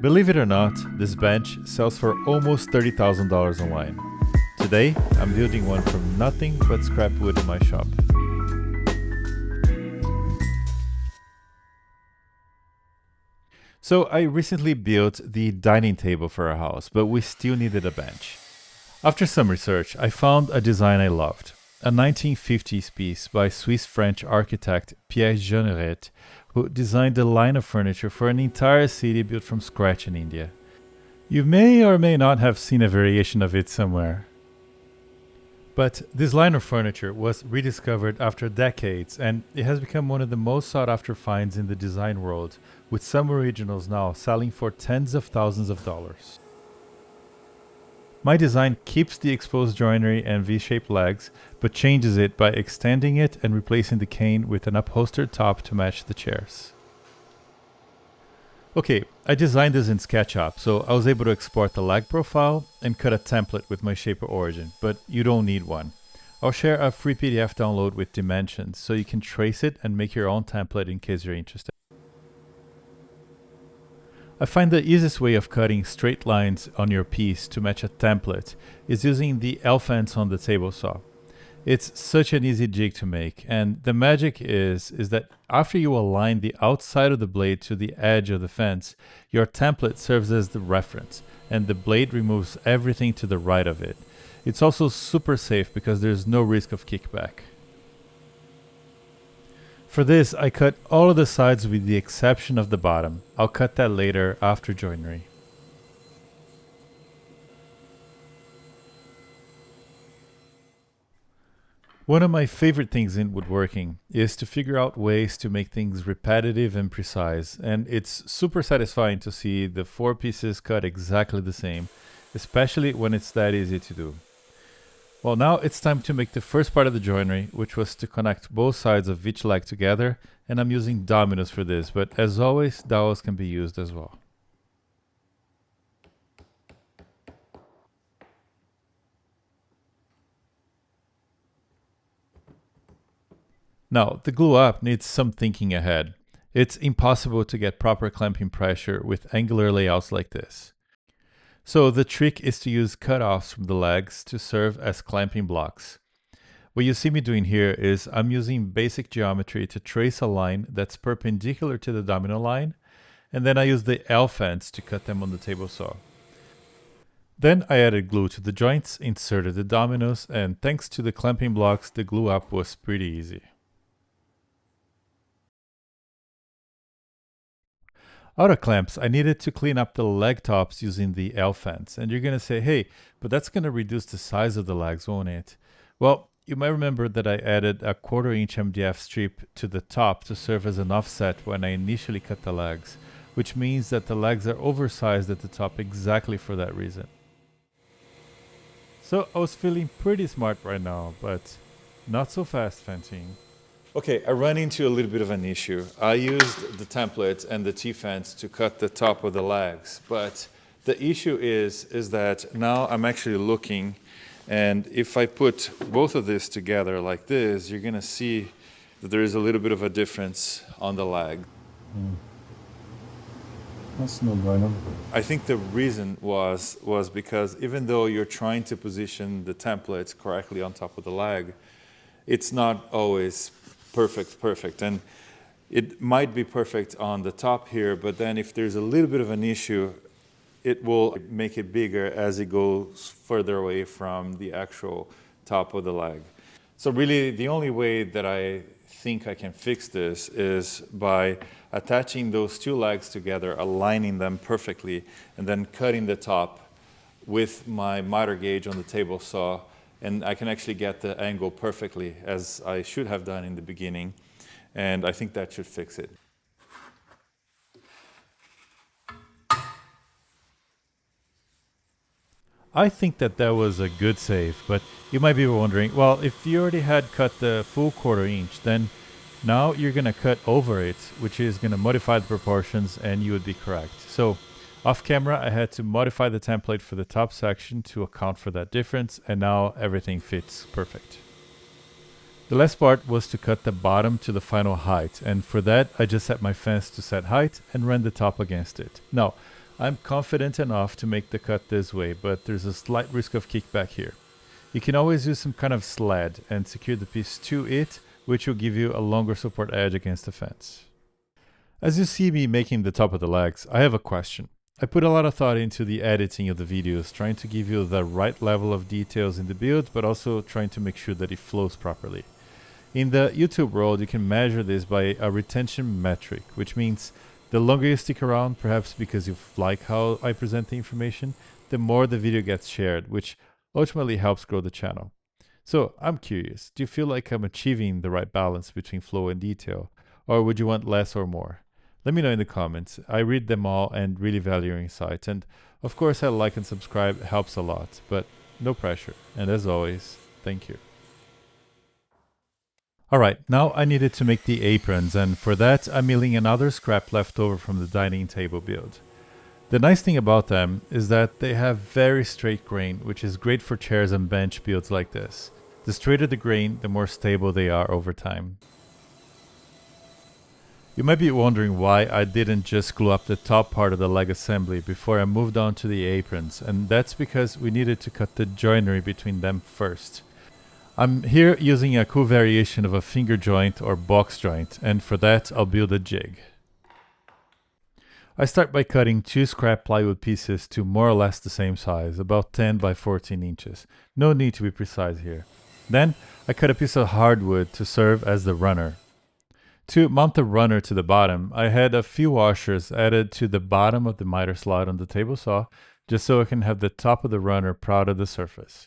Believe it or not, this bench sells for almost $30,000 online. Today, I'm building one from nothing but scrap wood in my shop. So I recently built the dining table for our house, but we still needed a bench. After some research, I found a design I loved. A 1950s piece by Swiss-French architect Pierre Jeanneret, who designed a line of furniture for an entire city built from scratch in India. You may or may not have seen a variation of it somewhere. But this line of furniture was rediscovered after decades, and it has become one of the most sought-after finds in the design world, with some originals now selling for tens of thousands of dollars. My design keeps the exposed joinery and V-shaped legs, but changes it by extending it and replacing the cane with an upholstered top to match the chairs. Okay, I designed this in SketchUp, so I was able to export the leg profile and cut a template with my shape of origin, but you don't need one. I'll share a free PDF download with dimensions, so you can trace it and make your own template in case you're interested. I find the easiest way of cutting straight lines on your piece to match a template is using the L-fence on the table saw. It's such an easy jig to make, and the magic is that after you align the outside of the blade to the edge of the fence, your template serves as the reference, and the blade removes everything to the right of it. It's also super safe because there's no risk of kickback. For this, I cut all of the sides with the exception of the bottom. I'll cut that later after joinery. One of my favorite things in woodworking is to figure out ways to make things repetitive and precise, and it's super satisfying to see the four pieces cut exactly the same, especially when it's that easy to do. Well, now it's time to make the first part of the joinery, which was to connect both sides of each leg together, and I'm using dominoes for this, but as always, dowels can be used as well. Now, the glue up needs some thinking ahead. It's impossible to get proper clamping pressure with angular layouts like this. So the trick is to use cutoffs from the legs to serve as clamping blocks. What you see me doing here is I'm using basic geometry to trace a line that's perpendicular to the domino line, and then I use the L-fence to cut them on the table saw. Then I added glue to the joints, inserted the dominoes, and thanks to the clamping blocks, the glue up was pretty easy. Out of clamps, I needed to clean up the leg tops using the L-fence. And you're going to say, hey, but that's going to reduce the size of the legs, won't it? Well, you might remember that I added a 1/4 inch MDF strip to the top to serve as an offset when I initially cut the legs, which means that the legs are oversized at the top exactly for that reason. So I was feeling pretty smart right now, but not so fast fencing. Okay, I ran into a little bit of an issue. I used the template and the T-fence to cut the top of the legs, but the issue is that now I'm actually looking, and if I put both of this together like this, you're gonna see that there is a little bit of a difference on the leg. That's no bueno. I think the reason was because even though you're trying to position the template correctly on top of the leg, it's not always perfect, and it might be perfect on the top here, but then if there's a little bit of an issue, it will make it bigger as it goes further away from the actual top of the leg. So really the only way that I think I can fix this is by attaching those two legs together, aligning them perfectly, and then cutting the top with my miter gauge on the table saw, and I can actually get the angle perfectly as I should have done in the beginning, and I think that should fix it. I think that was a good save, but you might be wondering, well, if you already had cut the full 1/4 inch, then now you're gonna cut over it, which is gonna modify the proportions, and you would be correct. So off camera, I had to modify the template for the top section to account for that difference, and now everything fits perfect. The last part was to cut the bottom to the final height, and for that I just set my fence to set height and ran the top against it. Now, I'm confident enough to make the cut this way, but there's a slight risk of kickback here. You can always use some kind of sled and secure the piece to it, which will give you a longer support edge against the fence. As you see me making the top of the legs, I have a question. I put a lot of thought into the editing of the videos, trying to give you the right level of details in the build, but also trying to make sure that it flows properly. In the YouTube world, you can measure this by a retention metric, which means the longer you stick around, perhaps because you like how I present the information, the more the video gets shared, which ultimately helps grow the channel. So I'm curious, do you feel like I'm achieving the right balance between flow and detail, or would you want less or more? Let me know in the comments. I read them all and really value your insights. And of course, a like and subscribe helps a lot, but no pressure. And as always, thank you. Alright, now I needed to make the aprons, and for that I'm milling another scrap left over from the dining table build. The nice thing about them is that they have very straight grain, which is great for chairs and bench builds like this. The straighter the grain, the more stable they are over time. You might be wondering why I didn't just glue up the top part of the leg assembly before I moved on to the aprons, and that's because we needed to cut the joinery between them first. I'm here using a cool variation of a finger joint or box joint, and for that I'll build a jig. I start by cutting 2 scrap plywood pieces to more or less the same size, about 10 by 14 inches. No need to be precise here. Then I cut a piece of hardwood to serve as the runner. To mount the runner to the bottom, I had a few washers added to the bottom of the miter slot on the table saw, just so I can have the top of the runner proud of the surface.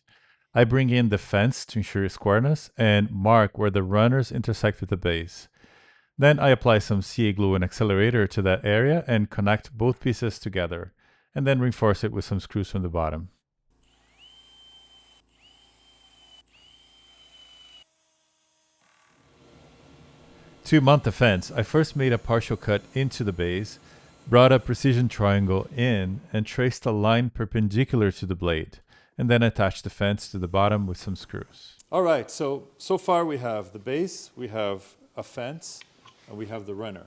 I bring in the fence to ensure squareness and mark where the runners intersect with the base. Then I apply some CA glue and accelerator to that area and connect both pieces together, and then reinforce it with some screws from the bottom. To mount the fence, I first made a partial cut into the base, brought a precision triangle in, and traced a line perpendicular to the blade, and then attached the fence to the bottom with some screws. All right, so far we have the base, we have a fence, and we have the runner.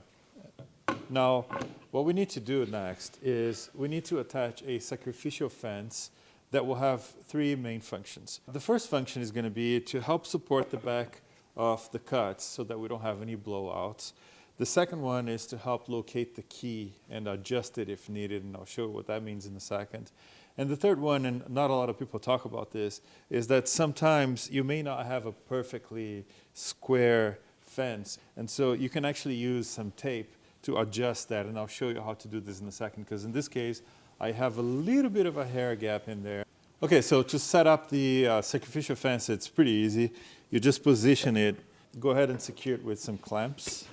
Now, what we need to do next is we need to attach a sacrificial fence that will have 3 main functions. The first function is going to be to help support the back of the cuts so that we don't have any blowouts. The second one is to help locate the key and adjust it if needed, and I'll show you what that means in a second. And the third one, and not a lot of people talk about this, is that sometimes you may not have a perfectly square fence, and so you can actually use some tape to adjust that, and I'll show you how to do this in a second, because in this case I have a little bit of a hair gap in there. Okay, so to set up the sacrificial fence, it's pretty easy. You just position it, go ahead and secure it with some clamps.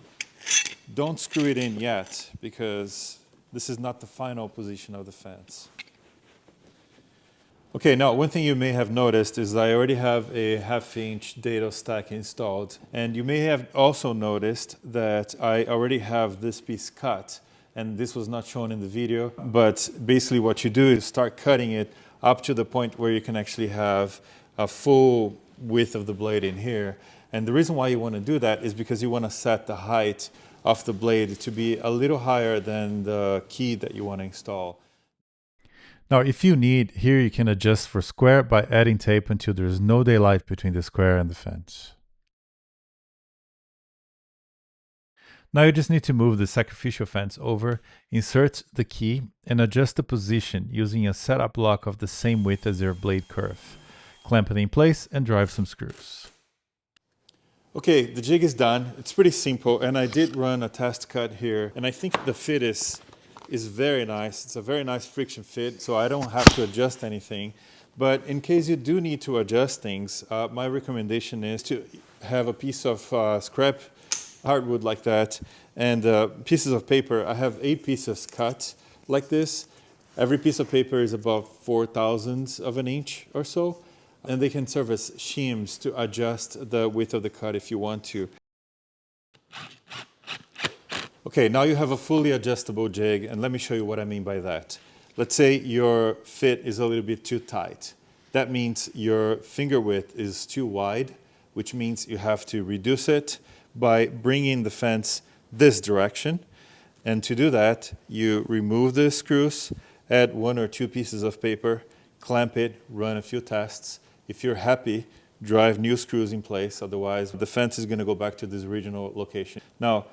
Don't screw it in yet, because this is not the final position of the fence. Okay, now one thing you may have noticed is I already have a 1/2 inch dado stack installed, and you may have also noticed that I already have this piece cut, and this was not shown in the video, but basically what you do is start cutting it up to the point where you can actually have a full width of the blade in here. And the reason why you want to do that is because you want to set the height of the blade to be a little higher than the key that you want to install. Now, if you need, here you can adjust for square by adding tape until there's no daylight between the square and the fence. Now you just need to move the sacrificial fence over, insert the key, and adjust the position using a setup block of the same width as your blade curve. Clamp it in place and drive some screws. Okay, the jig is done. It's pretty simple, and I did run a test cut here, and I think the fit is very nice. It's a very nice friction fit, so I don't have to adjust anything. But in case you do need to adjust things, my recommendation is to have a piece of scrap hardwood like that and pieces of paper. I have 8 pieces cut like this. Every piece of paper is about 4/1000 of an inch or so, and they can serve as shims to adjust the width of the cut if you want to. Okay, now you have a fully adjustable jig, and let me show you what I mean by that. Let's say your fit is a little bit too tight. That means your finger width is too wide, which means you have to reduce it by bringing the fence this direction. And to do that, you remove the screws, Add 1 or 2 pieces of paper, clamp it, run a few tests. If you're happy, drive new screws in place, otherwise the fence is going to go back to this original location. Now,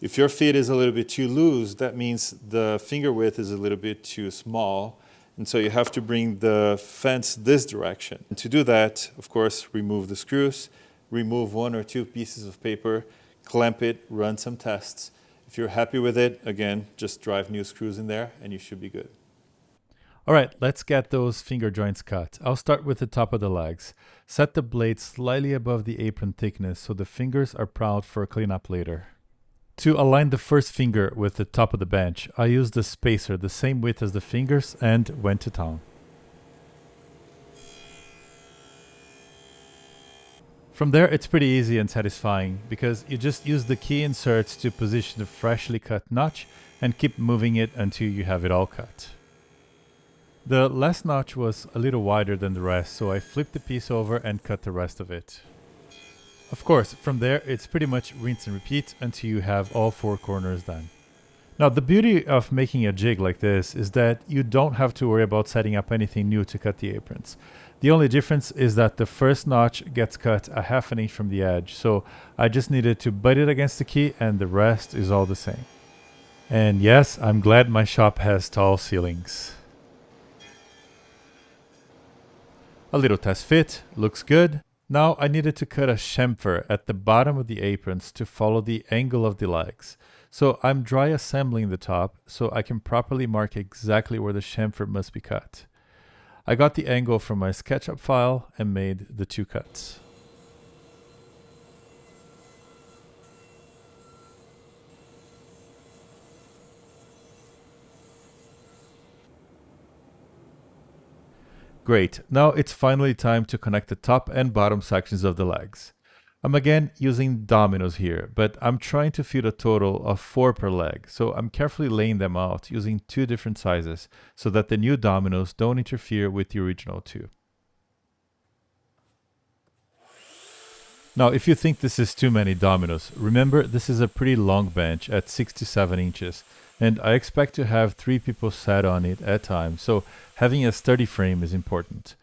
if your fit is a little bit too loose, that means the finger width is a little bit too small, and so you have to bring the fence this direction. And to do that, of course, remove the screws, remove 1 or 2 pieces of paper, clamp it, run some tests. If you're happy with it, again, just drive new screws in there and you should be good. All right, let's get those finger joints cut. I'll start with the top of the legs. Set the blade slightly above the apron thickness so the fingers are proud for cleanup later. To align the first finger with the top of the bench, I used the spacer the same width as the fingers and went to town. From there, it's pretty easy and satisfying because you just use the key inserts to position the freshly cut notch and keep moving it until you have it all cut. The last notch was a little wider than the rest, so I flipped the piece over and cut the rest of it. Of course, from there, it's pretty much rinse and repeat until you have all 4 corners done. Now, the beauty of making a jig like this is that you don't have to worry about setting up anything new to cut the aprons. The only difference is that the first notch gets cut a ½ inch from the edge, so I just needed to butt it against the key and the rest is all the same. And yes, I'm glad my shop has tall ceilings. A little test fit, looks good. Now I needed to cut a chamfer at the bottom of the aprons to follow the angle of the legs. So I'm dry assembling the top so I can properly mark exactly where the chamfer must be cut. I got the angle from my SketchUp file and made the 2 cuts. Great, now it's finally time to connect the top and bottom sections of the legs. I'm again using dominoes here, but I'm trying to fit a total of 4 per leg, so I'm carefully laying them out using 2 different sizes so that the new dominoes don't interfere with the original 2. Now, if you think this is too many dominoes, remember this is a pretty long bench at 6 to 7 inches, and I expect to have 3 people sat on it at a time, so having a sturdy frame is important.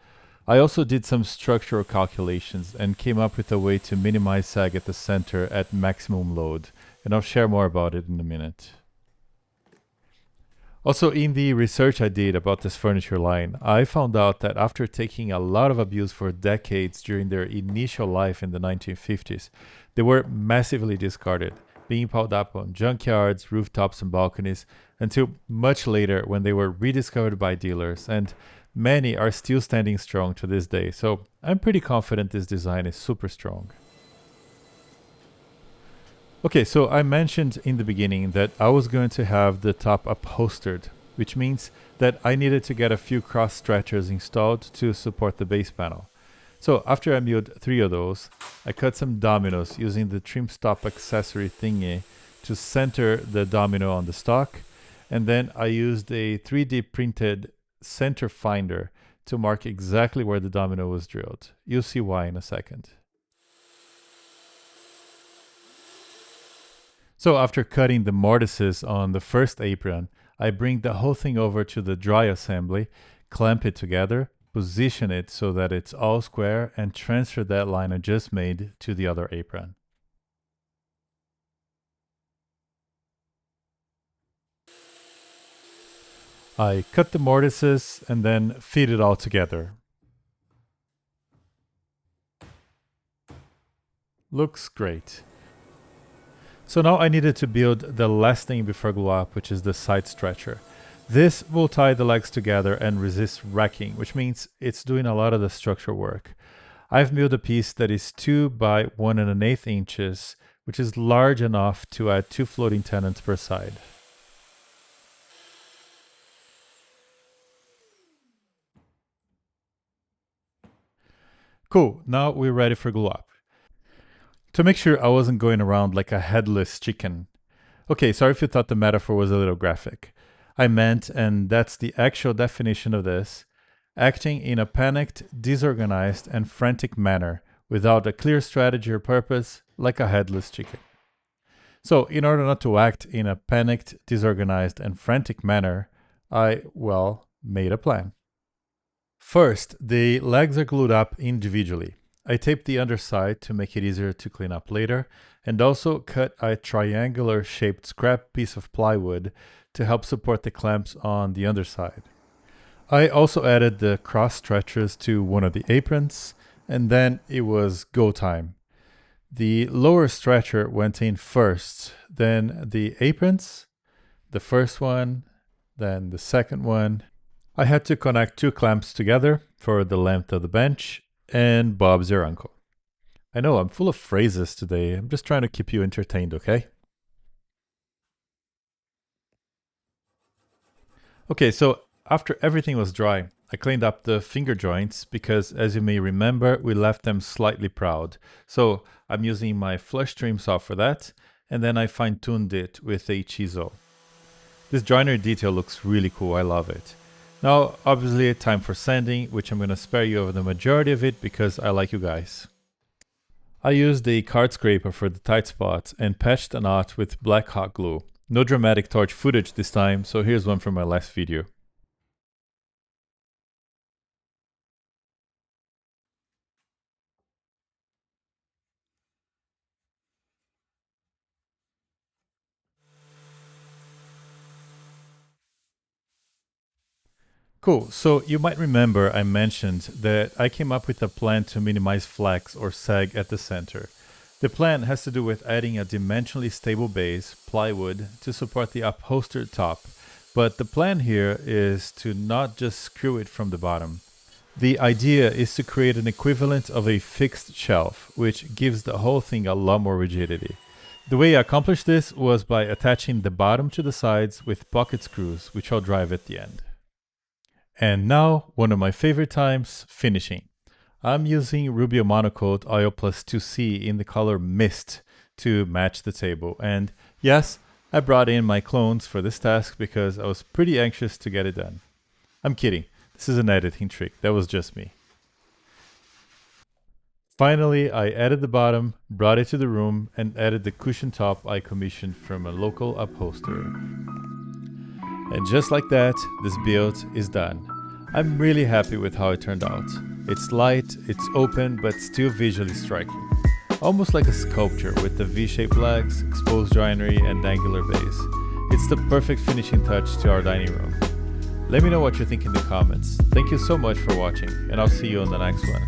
I also did some structural calculations and came up with a way to minimize sag at the center at maximum load, and I'll share more about it in a minute. Also, in the research I did about this furniture line, I found out that after taking a lot of abuse for decades during their initial life in the 1950s, they were massively discarded, being piled up on junkyards, rooftops, and balconies until much later when they were rediscovered by dealers, and many are still standing strong to this day, so I'm pretty confident this design is super strong. Okay, so I mentioned in the beginning that I was going to have the top upholstered, which means that I needed to get a few cross stretchers installed to support the base panel. So after I milled 3 of those, I cut some dominoes using the trim stop accessory thingy to center the domino on the stock, and then I used a 3D printed center finder to mark exactly where the domino was drilled. You'll see why in a second. So after cutting the mortises on the first apron, I bring the whole thing over to the dry assembly, clamp it together, position it so that it's all square, and transfer that line I just made to the other apron. I cut the mortises and then feed it all together. Looks great. So now I needed to build the last thing before glue up, which is the side stretcher. This will tie the legs together and resist wrecking, which means it's doing a lot of the structural work. I've milled a piece that is 2 by 1 1/8 inches, which is large enough to add 2 floating tenons per side. Cool, now we're ready for glue up. To make sure I wasn't going around like a headless chicken. Okay, sorry if you thought the metaphor was a little graphic. I meant, and that's the actual definition of this, acting in a panicked, disorganized, and frantic manner without a clear strategy or purpose, like a headless chicken. So, in order not to act in a panicked, disorganized, and frantic manner, I made a plan. First, the legs are glued up individually. I taped the underside to make it easier to clean up later, and also cut a triangular shaped scrap piece of plywood to help support the clamps on the underside. I also added the cross stretchers to one of the aprons, and then it was go time. The lower stretcher went in first, then the aprons, the first one, then the second one. I had to connect two clamps together for the length of the bench, and Bob's your uncle. I know I'm full of phrases today. I'm just trying to keep you entertained, okay? Okay, so after everything was dry, I cleaned up the finger joints because, as you may remember, we left them slightly proud. So I'm using my flush trim saw for that, and then I fine-tuned it with a chisel. This joinery detail looks really cool, I love it. Now, obviously, time for sanding, which I'm going to spare you of the majority of it because I like you guys. I used a card scraper for the tight spots and patched a knot with black hot glue. No dramatic torch footage this time, so here's one from my last video. Cool, so you might remember I mentioned that I came up with a plan to minimize flex or sag at the center. The plan has to do with adding a dimensionally stable base, plywood, to support the upholstered top, but the plan here is to not just screw it from the bottom. The idea is to create an equivalent of a fixed shelf, which gives the whole thing a lot more rigidity. The way I accomplished this was by attaching the bottom to the sides with pocket screws, which I'll drive at the end. And now, one of my favorite times, finishing. I'm using Rubio Monocoat Oil Plus 2C in the color Mist to match the table. And yes, I brought in my clones for this task because I was pretty anxious to get it done. I'm kidding. This is an editing trick. That was just me. Finally, I added the bottom, brought it to the room, and added the cushion top I commissioned from a local upholsterer. And just like that, this build is done. I'm really happy with how it turned out. It's light, it's open, but still visually striking. Almost like a sculpture with the V-shaped legs, exposed joinery, and angular base. It's the perfect finishing touch to our dining room. Let me know what you think in the comments. Thank you so much for watching, and I'll see you on the next one.